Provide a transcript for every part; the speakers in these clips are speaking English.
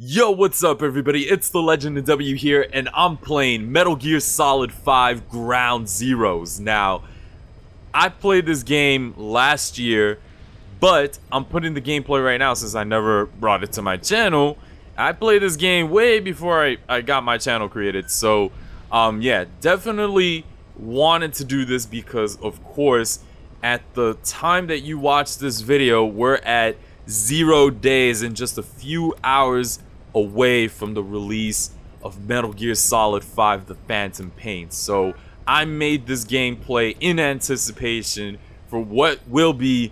Yo, what's up everybody? It's the Legend of W here, and I'm playing Metal Gear Solid 5 Ground Zeroes. Now, I played this game last year, but I'm putting the gameplay right now since I never brought it to my channel. I played this game way before I got my channel created, so, yeah, definitely wanted to do this because, of course, at the time that you watch this video, we're at 0 days and just a few hours away from the release of Metal Gear Solid 5 The Phantom Pain. So I made this gameplay in anticipation for what will be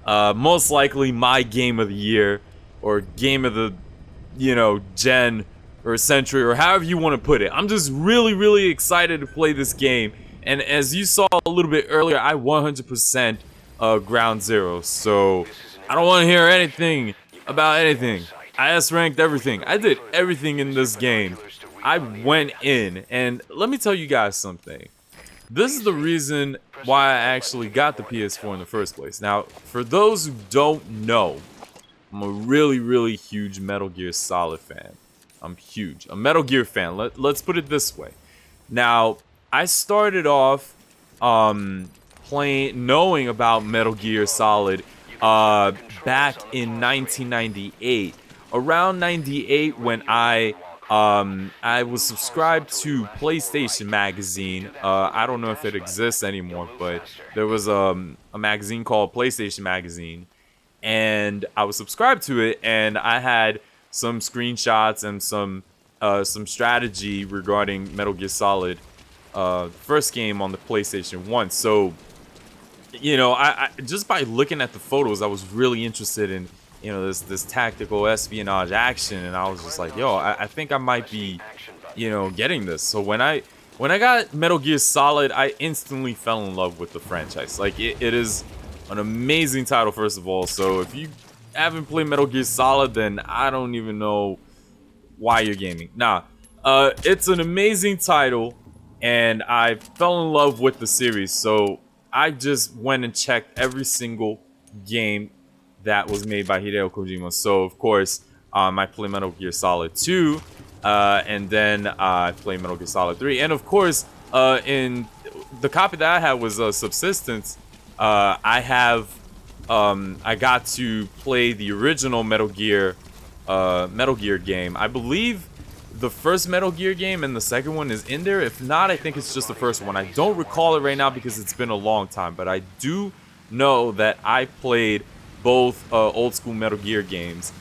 most likely my game of the year, or game of the, gen or century, or however you want to put it. I'm just really excited to play this game. And as you saw a little bit earlier, I 100% Ground Zero. So I don't want to hear anything about anything. I S-ranked everything. I did everything in this game. I went in, and let me tell you guys something. This is the reason why I actually got the PS4 in the first place. Now, for those who don't know, I'm a really huge Metal Gear Solid fan. I'm huge. A Metal Gear fan. Let's put it this way. Now, I started off knowing about Metal Gear Solid back in 1998. Around 98, when I was subscribed to PlayStation Magazine. I don't know if it exists anymore, but there was a magazine called PlayStation Magazine, and I was subscribed to it, and I had some screenshots and some strategy regarding Metal Gear Solid, first game on the PlayStation 1. So, I just by looking at the photos, I was really interested in this tactical espionage action, and I was just like, yo, I think I might be getting this. So when I got Metal Gear Solid, I instantly fell in love with the franchise. Like, it is an amazing title, first of all. So if you haven't played Metal Gear Solid, then I don't even know why you're gaming. Nah, it's an amazing title, and I fell in love with the series. So I just went and checked every single game that was made by Hideo Kojima. So of course, I played Metal Gear Solid 2, and then I played Metal Gear Solid 3, and of course, in the copy that I had was Subsistence. I got to play the original Metal Gear game. I believe the first Metal Gear game and the second one is in there. If not, I think it's just the first one. I don't recall it right now because it's been a long time, but I do know that I played both old school Metal Gear games,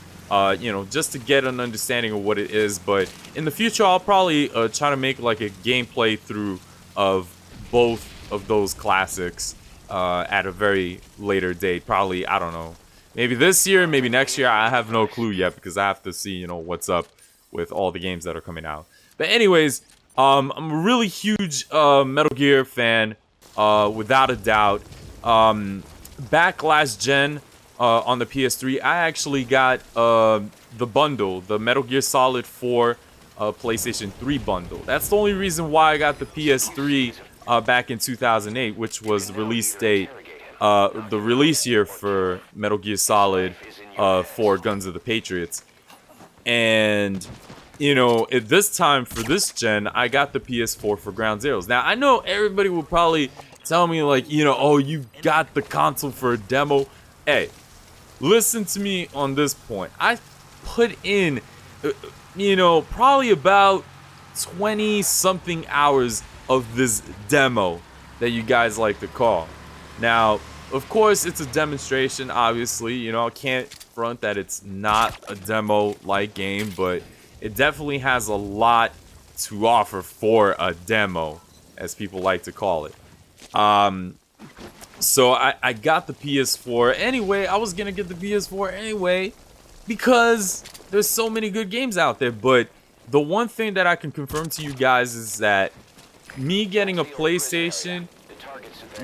just to get an understanding of what it is. But in the future, I'll probably try to make like a gameplay through of both of those classics at a very later date. Probably, I don't know, maybe this year, maybe next year. I have no clue yet because I have to see, what's up with all the games that are coming out. But anyways, I'm a really huge Metal Gear fan, without a doubt. Back last gen, on the PS3, I actually got the bundle, the Metal Gear Solid 4 PlayStation 3 bundle. That's the only reason why I got the PS3 back in 2008, which was the release date, the release year for Metal Gear Solid 4 Guns of the Patriots. And, at this time for this gen, I got the PS4 for Ground Zeroes. Now, I know everybody will probably tell me, like, oh, you got the console for a demo. Hey, listen to me on this point. I put in, probably about 20-something hours of this demo that you guys like to call. Now, of course, it's a demonstration, obviously. I can't front that it's not a demo-like game, but it definitely has a lot to offer for a demo, as people like to call it. So I got the PS4 anyway. I was gonna get the PS4 anyway because there's so many good games out there. But the one thing that I can confirm to you guys is that me getting a PlayStation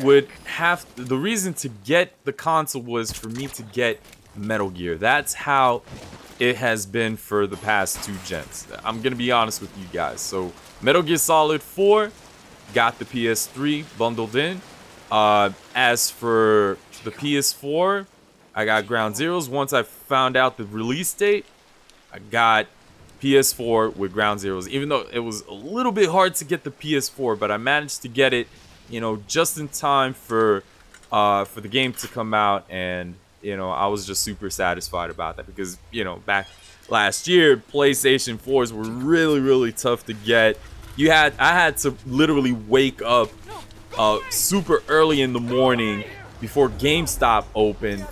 would have the reason to get the console was for me to get Metal Gear. That's how it has been for the past 2 gens. I'm gonna be honest with you guys. So Metal Gear Solid 4 got the PS3 bundled in. As for the PS4, I got Ground Zeroes. Once I found out the release date, I got PS4 with Ground Zeroes, even though it was a little bit hard to get the PS4, but I managed to get it, you know, just in time for the game to come out, and you know, I was just super satisfied about that because, you know, back last year, PlayStation 4s were really tough to get. I had to literally wake up super early in the morning before GameStop opened,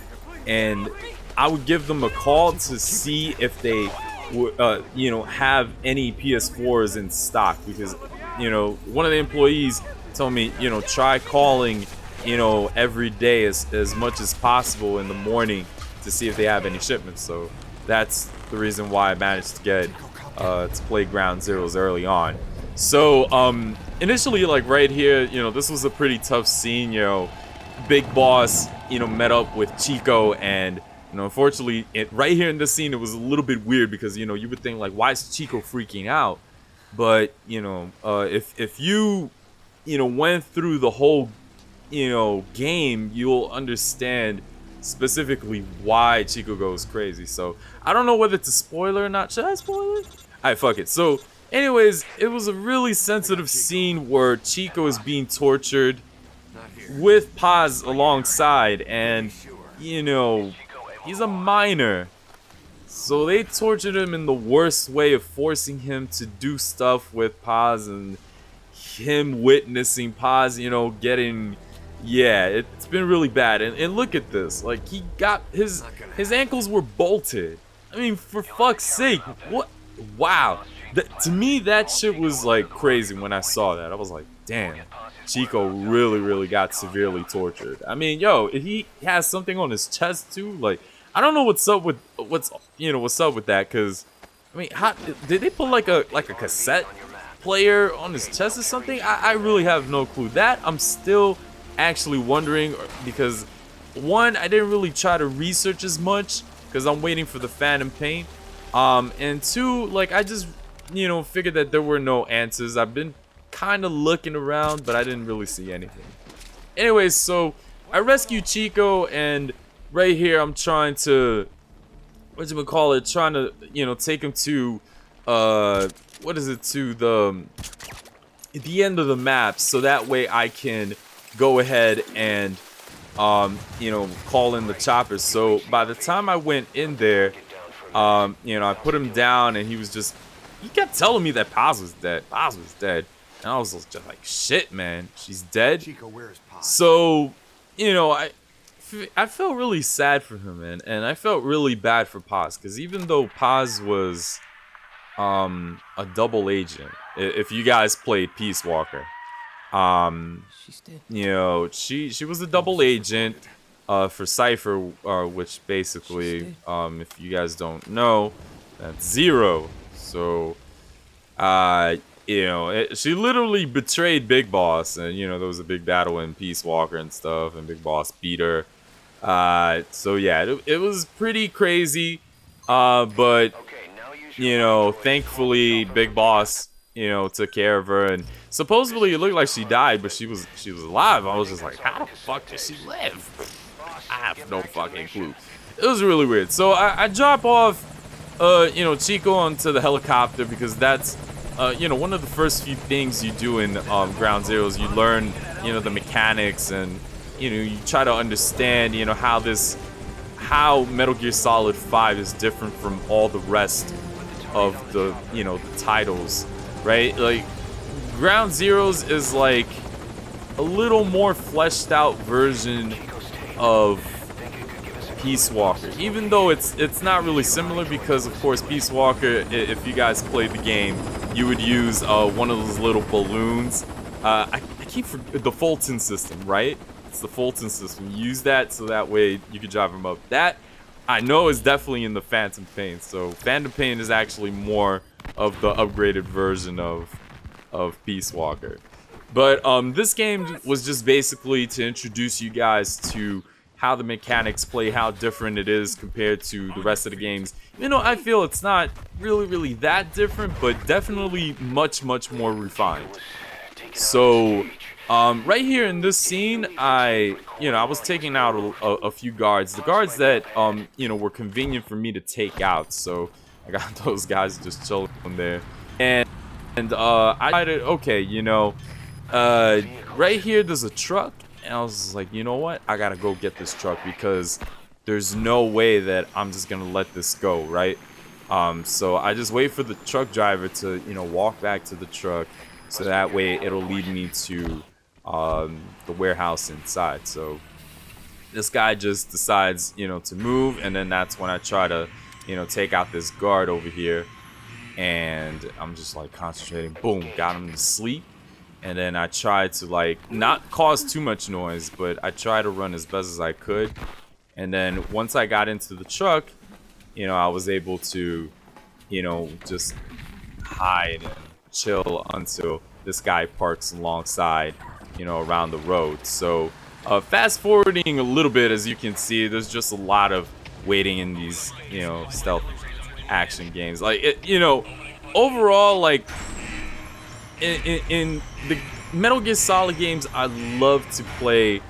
and I would give them a call to see if they would, you know, have any PS4s in stock, because, you know, one of the employees told me, you know, try calling, you know, every day as much as possible in the morning to see if they have any shipments. So that's the reason why I managed to get to play Ground Zeroes early on. So initially, like right here, you know, this was a pretty tough scene. You know, Big Boss, you know, met up with Chico, and you know, unfortunately, right here in this scene, it was a little bit weird because, you know, you would think like, why is Chico freaking out? But you know, if you know, went through the whole, you know, game, you'll understand specifically why Chico goes crazy. So I don't know whether it's a spoiler or not. Should I spoil it? Alright, fuck it. So anyways, it was a really sensitive scene where Chico is being tortured with Paz alongside, and you know, he's a minor, so they tortured him in the worst way of forcing him to do stuff with Paz, and him witnessing Paz, you know, getting, yeah, it's been really bad. And look at this, like, he got his ankles were bolted. I mean, for fuck's sake, what? Wow. To me, that shit was like crazy when I saw that. I was like, damn, Chico really got severely tortured. I mean, yo, he has something on his chest too. Like, I don't know what's up with that, because I mean, how did they put like a cassette player on his chest or something? I really have no clue. That I'm still actually wondering, because one, I didn't really try to research as much because I'm waiting for the Phantom Pain, and two, like, I just, you know, figured that there were no answers. I've been kind of looking around, but I didn't really see anything. Anyways, so I rescued Chico, and right here I'm trying to, trying to, you know, take him to to the end of the map, so that way I can go ahead and you know, call in the choppers. So by the time I went in there, you know, I put him down, and he kept telling me that Paz was dead. And I was just like, shit, man, she's dead. So, you know, I felt really sad for him, man, and I felt really bad for Paz, because even though Paz was a double agent, if you guys played Peace Walker, you know, she was a double agent for Cypher, which basically, if you guys don't know, that's Zero. So you know, she literally betrayed Big Boss, and you know, there was a big battle in Peace Walker and stuff, and Big Boss beat her. So yeah, it was pretty crazy, but you know, thankfully Big Boss, you know, took care of her, and supposedly it looked like she died, but she was alive. I was just like, how the fuck did she live? I have no fucking clue. It was really weird. So I drop off you know, Chico onto the helicopter, because that's you know, one of the first few things you do in Ground Zeroes. You learn, you know, the mechanics, and you know, you try to understand, you know, how Metal Gear Solid 5 is different from all the rest of the, you know, the titles, right? Like, Ground Zeroes is like a little more fleshed out version of Peace Walker, even though it's not really similar, because of course Peace Walker, if you guys played the game, you would use one of those little balloons. I keep forgetting the Fulton system, right? It's the Fulton system. You use that so that way you can drive them up. That I know is definitely in the Phantom Pain. So Phantom Pain is actually more of the upgraded version of Peace Walker. But this game was just basically to introduce you guys to how the mechanics play, how different it is compared to the rest of the games. You know, I feel it's not really that different, but definitely much more refined. So right here in this scene, I was taking out a few guards, the guards that you know, were convenient for me to take out. So I got those guys just chilling there. And I decided, okay, right here there's a truck, and I was like, you know what? I gotta go get this truck because there's no way that I'm just gonna let this go, right? So I just wait for the truck driver to, walk back to the truck, so that way it'll lead me to the warehouse inside. So this guy just decides, to move, and then that's when I try to, take out this guard over here, and I'm just like concentrating. Boom, got him to sleep. And then I tried to like not cause too much noise, but I tried to run as best as I could. And then once I got into the truck, I was able to, just hide and chill until this guy parks alongside, around the road. So fast forwarding a little bit, as you can see, there's just a lot of waiting in these, stealth action games. Like, overall, like, in the Metal Gear Solid games, I love to play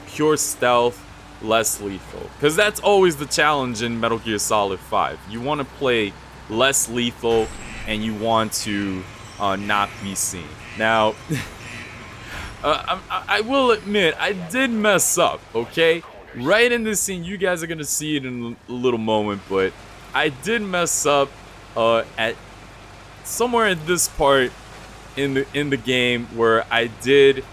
pure stealth, less lethal, because that's always the challenge in Metal Gear Solid 5. You want to play less lethal, and you want to not be seen. Now, I will admit, I did mess up, okay? Right in this scene, you guys are going to see it in a little moment, but I did mess up at somewhere in this part in the game where I did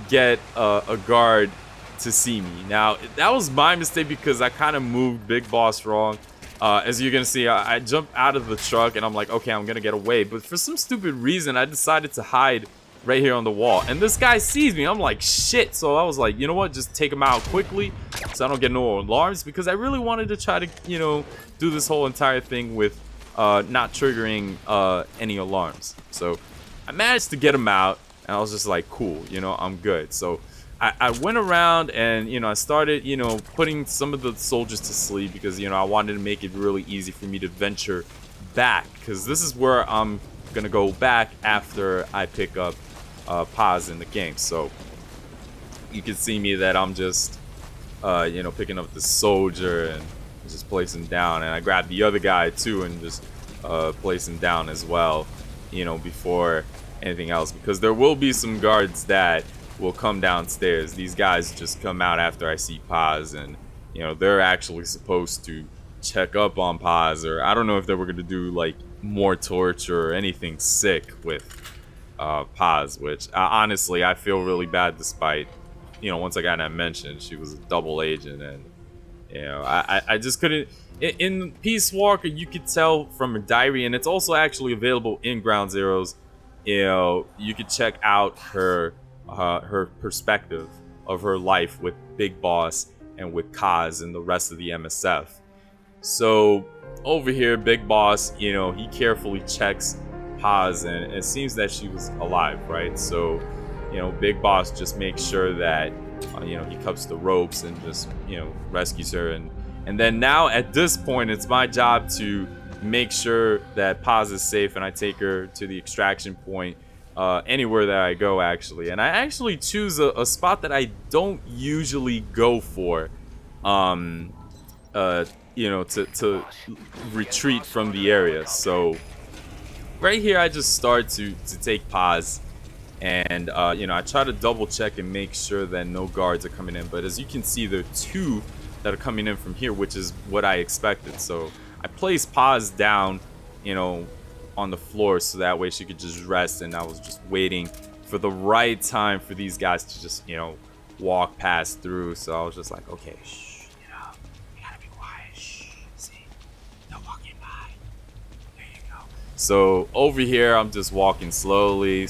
get a guard to see me. Now, that was my mistake because I kind of moved Big Boss wrong. As you're gonna see, I jumped out of the truck and I'm like, okay, I'm gonna get away. But for some stupid reason, I decided to hide right here on the wall. And this guy sees me. I'm like, shit. So I was like, you know what? Just take him out quickly so I don't get no alarms, because I really wanted to try to, do this whole entire thing with not triggering any alarms. So I managed to get him out, and I was just like, cool, I'm good. So I went around and, I started, putting some of the soldiers to sleep because, I wanted to make it really easy for me to venture back, because this is where I'm going to go back after I pick up Paz in the game. So you can see me that I'm just, picking up the soldier and just place him down. And I grabbed the other guy too and just place him down as well, before anything else, because there will be some guards that will come downstairs. These guys just come out after I see Paz, and they're actually supposed to check up on Paz, or I don't know if they were going to do like more torture or anything sick with Paz, which honestly I feel really bad, despite once again I mentioned she was a double agent, and I just couldn't. In Peace Walker, you could tell from her diary, and it's also actually available in Ground Zeroes. You could check out her perspective of her life with Big Boss and with Kaz and the rest of the MSF. So over here, Big Boss, he carefully checks Paz, and it seems that she was alive, right? So, Big Boss just makes sure that, he cuts the ropes and just, rescues her. And then now at this point, it's my job to make sure that Paz is safe, and I take her to the extraction point anywhere that I go, actually. And I actually choose a spot that I don't usually go for, to retreat from the area. So right here, I just start to take Paz, and I try to double check and make sure that no guards are coming in. But as you can see, there are two that are coming in from here, which is what I expected. So I placed Paz down, on the floor, so that way she could just rest, and I was just waiting for the right time for these guys to just, walk past through. So I was just like, okay, shh, you gotta be quiet, shh, see, they're walking by, there you go. So over here, I'm just walking slowly,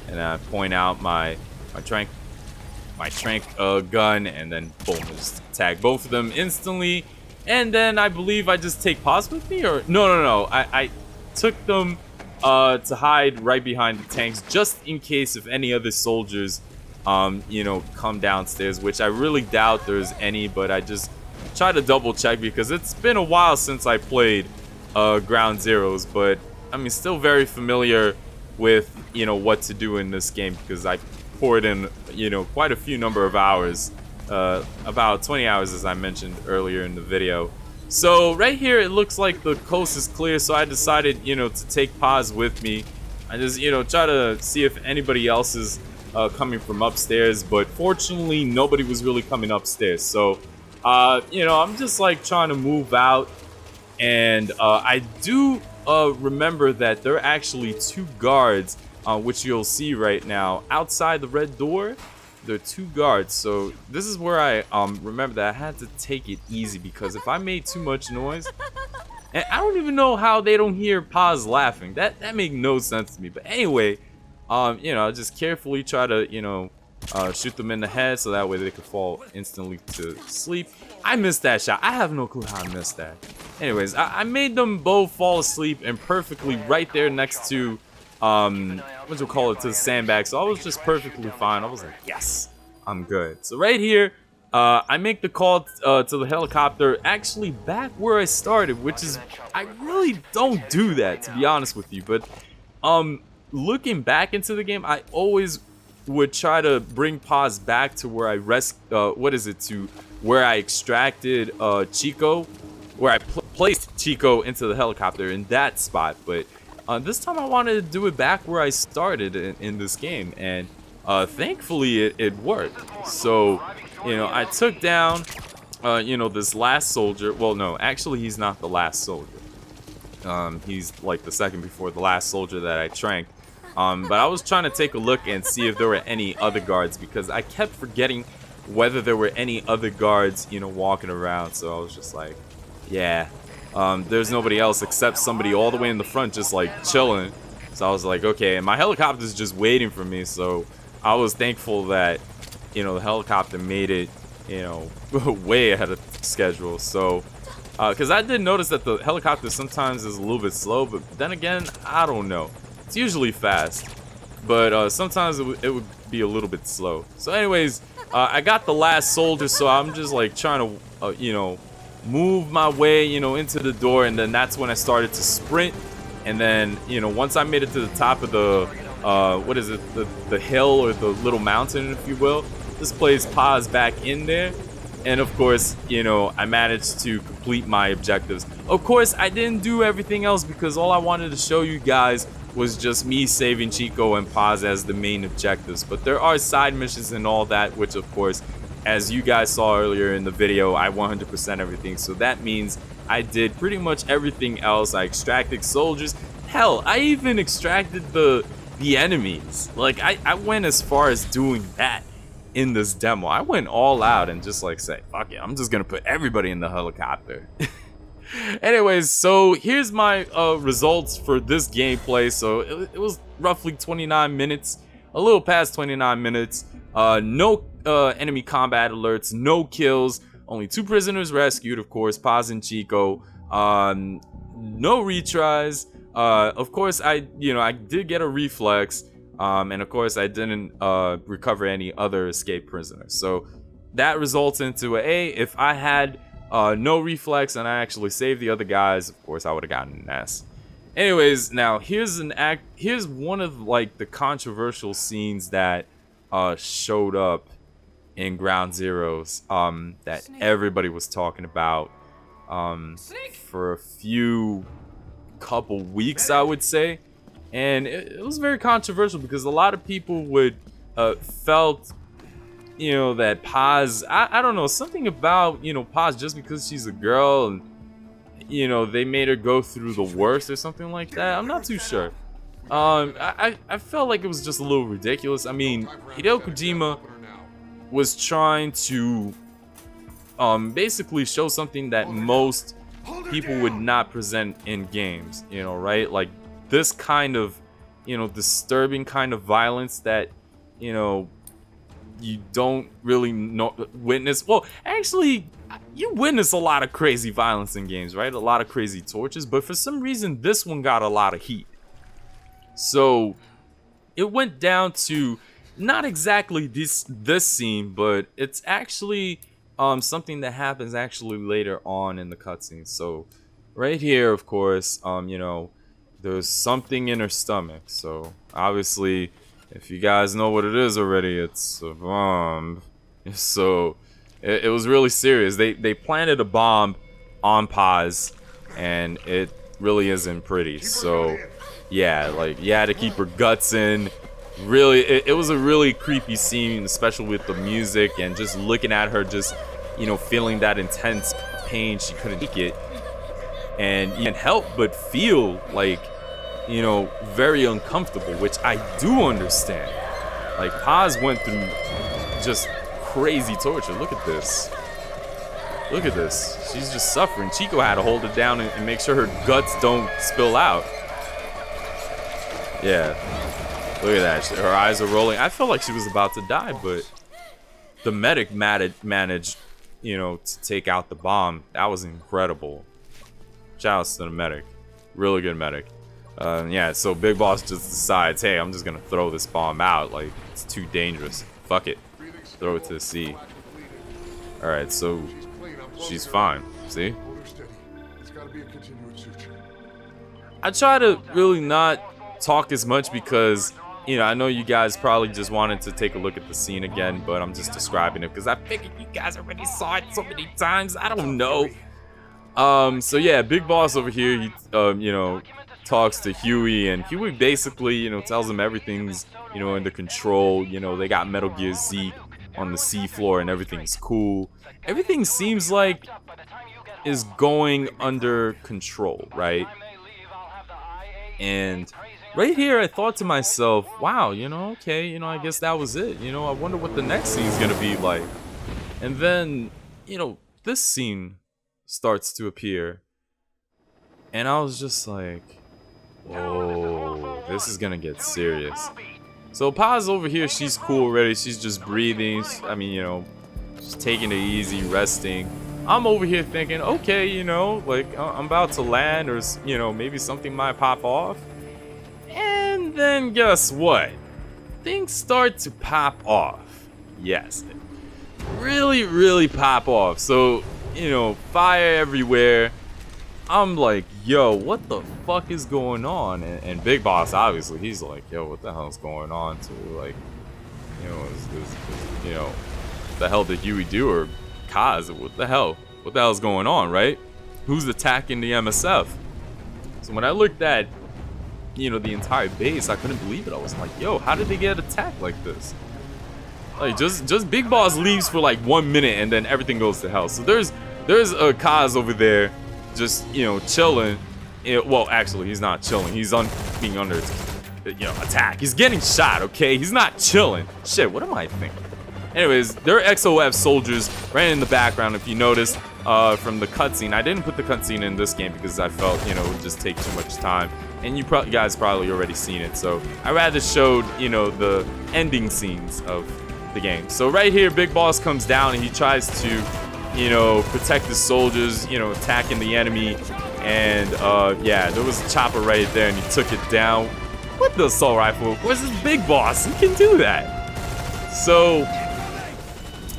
and I point out my tranq gun, and then boom, just tag both of them instantly. And then I believe I just take Paz with me, or no, I took them to hide right behind the tanks, just in case if any other soldiers come downstairs, which I really doubt there's any, but I just try to double check because it's been a while since I played Ground Zeroes. But I mean, still very familiar with what to do in this game, because I poured in quite a few number of hours, about 20 hours, as I mentioned earlier in the video. So right here, it looks like the coast is clear, so I decided, to take Paz with me. I just, try to see if anybody else is coming from upstairs, but fortunately, nobody was really coming upstairs. So, I'm just like trying to move out, and I do remember that there are actually 2 guards, which you'll see right now outside the red door. There are 2 guards, so this is where I remember that I had to take it easy, because if I made too much noise, and I don't even know how they don't hear Paz laughing. That made no sense to me. But anyway, just carefully try to shoot them in the head so that way they could fall instantly to sleep. I missed that shot. I have no clue how I missed that. Anyways, I made them both fall asleep and perfectly right there next to what you call it, to the sandbag. So I was just perfectly fine. I was like, yes, I'm good. So right here, I make the call to the helicopter, actually back where I started, which is, I really don't do that, to be honest with you. But looking back into the game, I always would try to bring Paz back to where I to where I extracted Chico, where I placed Chico into the helicopter in that spot. But this time I wanted to do it back where I started in this game, and thankfully it worked. So, I took down, this last soldier. Well, no, actually he's not the last soldier. He's like the second before the last soldier that I tranked. But I was trying to take a look and see if there were any other guards, because I kept forgetting whether there were any other guards, walking around. So I was just like, yeah, there's nobody else except somebody all the way in the front just like chilling. So I was like, okay, and my helicopter's just waiting for me. So I was thankful that, the helicopter made it, way ahead of schedule. So, because I did notice that the helicopter sometimes is a little bit slow, but then again, I don't know. It's usually fast, but sometimes it would be a little bit slow. So anyways, I got the last soldier, so I'm just like trying to, move my way, into the door, and then that's when I started to sprint. And then, once I made it to the top of the, the hill or the little mountain, if you will, this placed Paz back in there. And of course, I managed to complete my objectives. Of course, I didn't do everything else because all I wanted to show you guys was just me saving Chico and Paz as the main objectives. But there are side missions and all that, which of course, as you guys saw earlier in the video, I 100% everything. So that means I did pretty much everything else. I extracted soldiers. Hell, I even extracted the enemies. Like, I went as far as doing that in this demo. I went all out and just like say, fuck it, I'm just gonna put everybody in the helicopter. Anyways, so here's my results for this gameplay. So it was roughly 29 minutes, a little past 29 minutes. No enemy combat alerts, no kills, only 2 prisoners rescued, of course, Paz and Chico. No retries. Of course, I did get a reflex, and of course, I didn't recover any other escaped prisoners. So that results into if I had no reflex and I actually saved the other guys, of course I would have gotten an S. Anyways, now here's one of like the controversial scenes that showed up in Ground Zeroes that everybody was talking about for a couple weeks, I would say. And it was very controversial because a lot of people would felt that Paz, I don't know, something about, Paz, just because she's a girl and, they made her go through the worst or something like that. I'm not too sure. I felt like it was just a little ridiculous. I mean, Hideo Kojima was trying to basically show something that most people would not present in games, right? Like this kind of, disturbing kind of violence that, you don't really witness. Well, actually, you witness a lot of crazy violence in games, right? A lot of crazy tortures, but for some reason, this one got a lot of heat. So it went down to not exactly this scene, but it's actually something that happens actually later on in the cutscene. So right here, of course, there's something in her stomach. So obviously, if you guys know what it is already, it's a bomb. So it was really serious. They planted a bomb on pause, and it really isn't pretty. So yeah, like you had to keep her guts in. Really, it was a really creepy scene, especially with the music and just looking at her, just, you know, feeling that intense pain. She couldn't take it, and you can't help but feel like, you know, very uncomfortable, which I do understand. Like, Paz went through just crazy torture. Look at this. Look at this. She's just suffering. Chico had to hold it down and make sure her guts don't spill out. Yeah. Look at that. Her eyes are rolling. I felt like she was about to die, but the medic managed, you know, to take out the bomb. That was incredible. Shoutouts to the medic. Really good medic. Yeah, so Big Boss just decides, hey, I'm just going to throw this bomb out. Like, it's too dangerous. Fuck it. Throw it to the sea. Alright, so she's fine. See? I try to really not talk as much because, you know, I know you guys probably just wanted to take a look at the scene again, but I'm just describing it because I figured you guys already saw it so many times. I don't know. So yeah, Big Boss over here, he, you know, talks to Huey, and Huey basically, you know, tells him everything's, you know, under control. You know, they got Metal Gear Z on the seafloor and everything's cool. Everything seems like is going under control, right? And right here, I thought to myself, wow, you know, okay, you know, I guess that was it. You know, I wonder what the next scene's gonna be like. And then, you know, this scene starts to appear. And I was just like, whoa, this is gonna get serious. So Paz over here, she's cool already. She's just breathing. I mean, you know, just taking it easy, resting. I'm over here thinking, okay, you know, like I'm about to land, or, you know, maybe something might pop off. And then guess what? Things start to pop off. Yes, really, really pop off. So, you know, fire everywhere. I'm like, yo, what the fuck is going on? And Big Boss, obviously, he's like, yo, what the hell's going on? To like, you know, you know, what the hell did Huey do? Or Kaz, what the hell's going on, right? Who's attacking the MSF? So when I looked at, you know, the entire base, I couldn't believe it. I was like, yo, how did they get attacked like this? Like, just Big Boss leaves for like 1 minute and then everything goes to hell. So there's a Kaz over there, just, you know, chilling. Well, actually, he's not chilling. He's being under, you know, attack. He's getting shot. Okay, he's not chilling. Shit, what am I thinking? Anyways, there are XOF soldiers right in the background. If you noticed from the cutscene, I didn't put the cutscene in this game because I felt, you know, it would just take too much time. And you guys probably already seen it. So I rather showed, you know, the ending scenes of the game. So right here, Big Boss comes down and he tries to, you know, protect the soldiers, you know, attacking the enemy. And yeah, there was a chopper right there and he took it down with the assault rifle. Where's this Big Boss? He can do that. So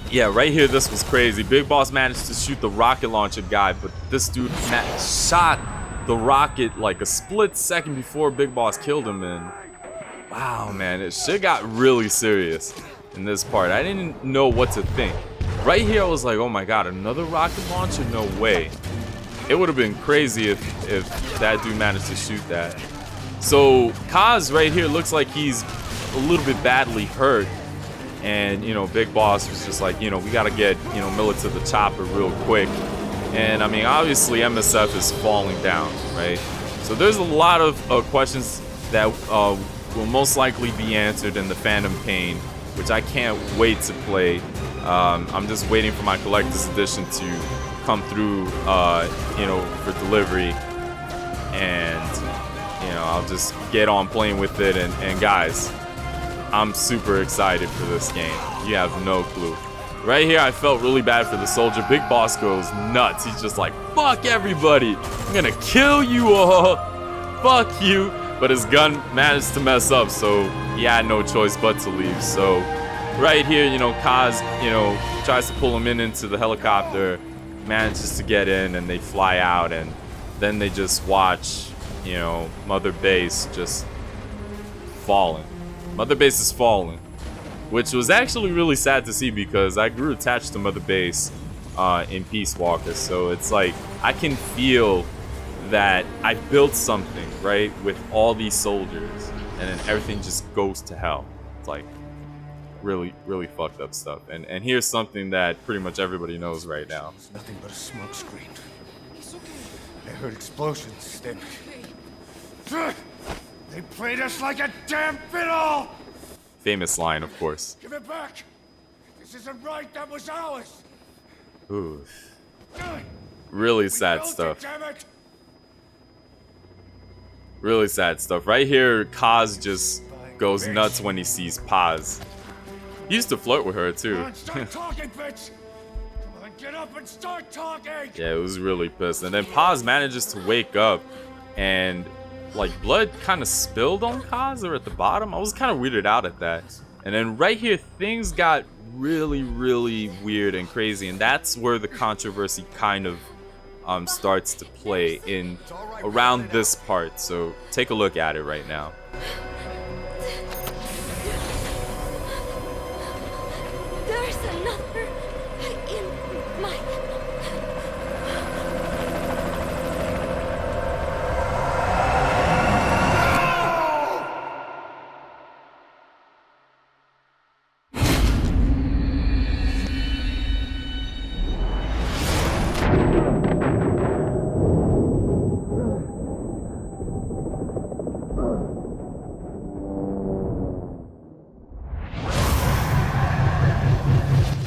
yeah, right here, this was crazy. Big Boss managed to shoot the rocket launcher guy, but this dude shot the rocket like a split second before Big Boss killed him. And wow, man, it shit got really serious in this part. I didn't know what to think. Right here, I was like, oh my god, another rocket launcher? No way. It would have been crazy if that dude managed to shoot that. So Kaz right here looks like he's a little bit badly hurt. And, you know, Big Boss was just like, you know, we got to get, you know, Miller to the chopper real quick. And, I mean, obviously, MSF is falling down, right? So there's a lot of questions that will most likely be answered in the Phantom Pain, which I can't wait to play. I'm just waiting for my collector's edition to come through, you know, for delivery. And, you know, I'll just get on playing with it. And guys, I'm super excited for this game. You have no clue. Right here, I felt really bad for the soldier. Big Boss goes nuts. He's just like, fuck everybody. I'm gonna kill you all. Fuck you. But his gun managed to mess up, so he had no choice but to leave. So right here, you know, Kaz, you know, tries to pull him into the helicopter, manages to get in, and they fly out. And then they just watch, you know, Mother Base just falling. Mother Base is falling, which was actually really sad to see because I grew attached to Mother Base in Peace Walker. So it's like I can feel that I built something, right, with all these soldiers, and then everything just goes to hell. It's like really, really fucked up stuff. And here's something that pretty much everybody knows right now. It's nothing but a smoke screen. I heard explosions, then they played us like a damn fiddle! Famous line, of course. Give it back! This isn't right, that was ours! Ooh. Really sad built stuff. it, damn it! Really sad stuff. Right here, Kaz just goes nuts when he sees Paz. He used to flirt with her too. Come on, start talking, bitch! Come on, get up and start talking! Yeah, it was really pissed. And then Paz manages to wake up, and like blood kind of spilled on Kaz or at the bottom. I was kind of weirded out at that. And then right here, things got really, really weird and crazy, and that's where the controversy kind of starts to play in around this part. So take a look at it right now. There's another in my...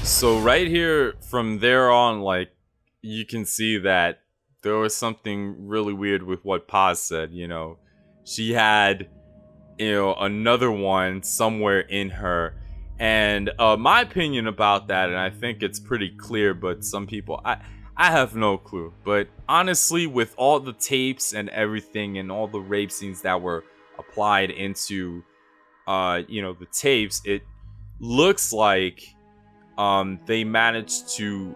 So right here, from there on, like, you can see that there was something really weird with what Paz said, you know. She had, you know, another one somewhere in her. And my opinion about that, and I think it's pretty clear, but some people, I have no clue. But honestly, with all the tapes and everything and all the rape scenes that were applied into, you know, the tapes, it looks like they managed to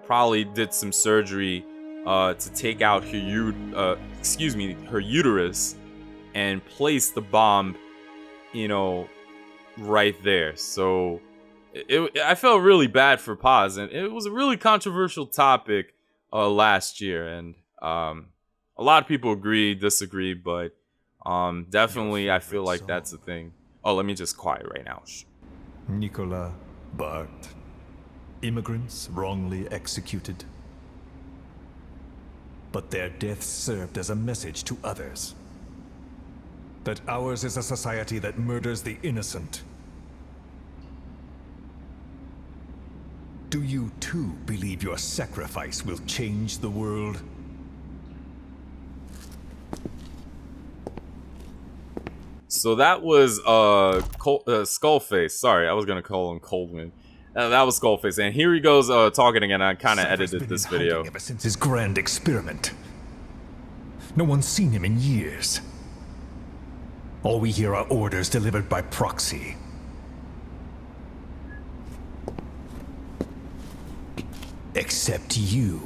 probably did some surgery to take out her uterus and place the bomb, you know, right there. So I felt really bad for Paz, and it was a really controversial topic last year, and a lot of people agree, disagree, but definitely I feel like that's the thing. Oh, let me just quiet right now. Nicola Bart. Immigrants wrongly executed. But their deaths served as a message to others. That ours is a society that murders the innocent. Do you too believe your sacrifice will change the world? So that was Skullface. Sorry, I was gonna call him Coldman. That was Skullface, and here he goes talking again. I kind of edited this video. Ever since his grand experiment, no one's seen him in years. All we hear are orders delivered by proxy. Except you.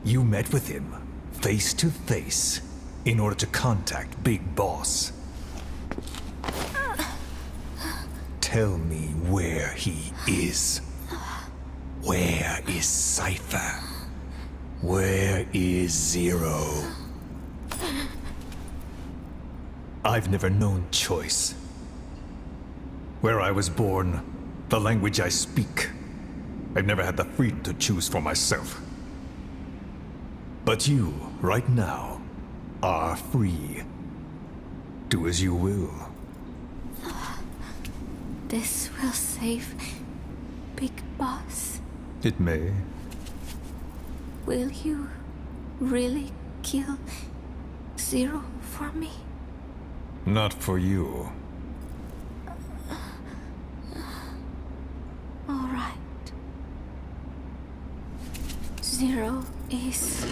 You met with him, face to face, in order to contact Big Boss. Tell me where he is. Where is Cypher? Where is Zero? I've never known choice. Where I was born, the language I speak, I've never had the freedom to choose for myself. But you, right now, are free. Do as you will. This will save Big Boss. It may. Will you really kill Zero for me? Not for you. All right. Zero is...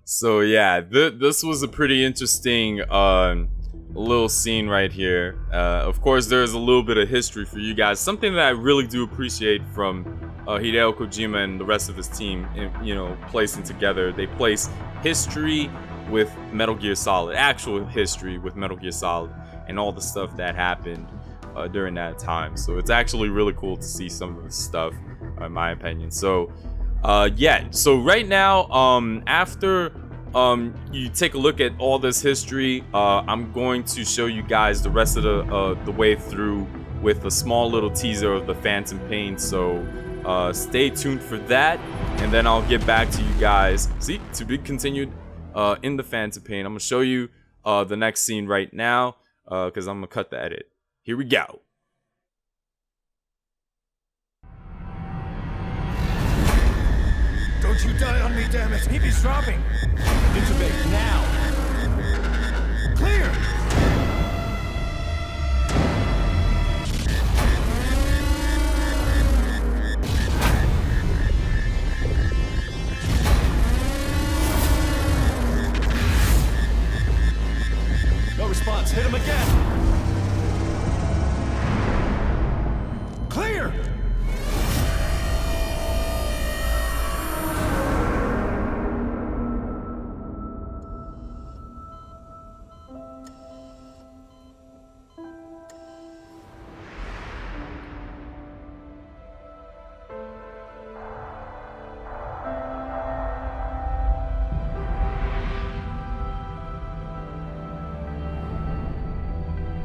So yeah, this was a pretty interesting little scene right here. Of course, there's a little bit of history for you guys. Something that I really do appreciate from Hideo Kojima and the rest of his team, you know, placing together. They place history with Metal Gear Solid, actual history with Metal Gear Solid, and all the stuff that happened during that time. So it's actually really cool to see some of this stuff. in my opinion. So yeah, so right now, after you take a look at all this history, I'm going to show you guys the rest of the way through with a small little teaser of the Phantom Pain. So stay tuned for that, and then I'll get back to you guys. See, to be continued in the Phantom Pain. I'm gonna show you the next scene right now, because I'm gonna cut the edit. Here we go. Don't you die on me, damn it! PP's dropping. Intubate now. Clear! No response. Hit him again. Clear!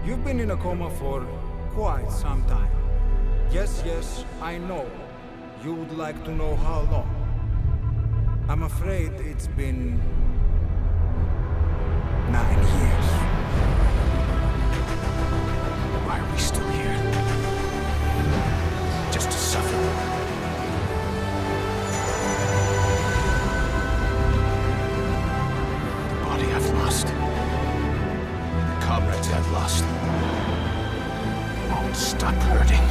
You've been in a coma for quite some time. Yes, yes, I know. You would like to know how long. I'm afraid it's been 9 years. Why are we still here? Just to suffer. The body I've lost. The comrades I've lost. Won't stop hurting.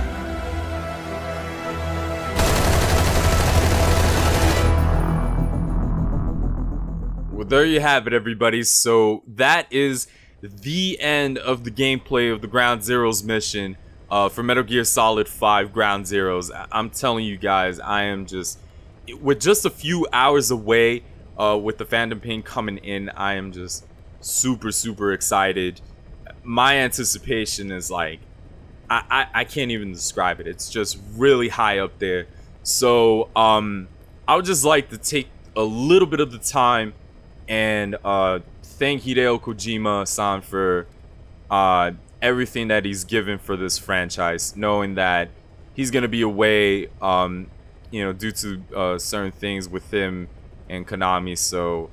Well, there you have it, everybody. So that is the end of the gameplay of the Ground Zeroes mission for Metal Gear Solid 5 Ground Zeroes. I'm telling you guys, I am just, with just a few hours away with the Phantom Pain coming in, I am just super excited. My anticipation is like, I can't even describe it. It's just really high up there. So I would just like to take a little bit of the time and thank Hideo Kojima-san for everything that he's given for this franchise, knowing that he's gonna be away, you know, due to certain things with him and Konami. So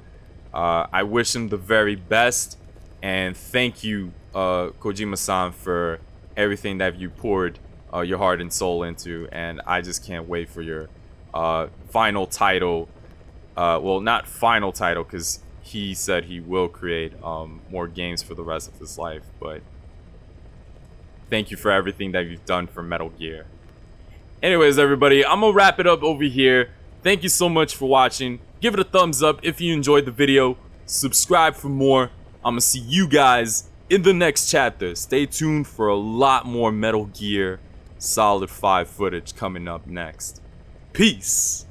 I wish him the very best, and thank you, Kojima-san, for everything that you poured your heart and soul into. And I just can't wait for your final title. Well, not final title, because he said he will create more games for the rest of his life, but thank you for everything that you've done for Metal Gear. Anyways, everybody, I'm gonna wrap it up over here. Thank you so much for watching. Give it a thumbs up if you enjoyed the video. Subscribe for more. I'm gonna see you guys in the next chapter. Stay tuned for a lot more Metal Gear Solid 5 footage coming up next. Peace.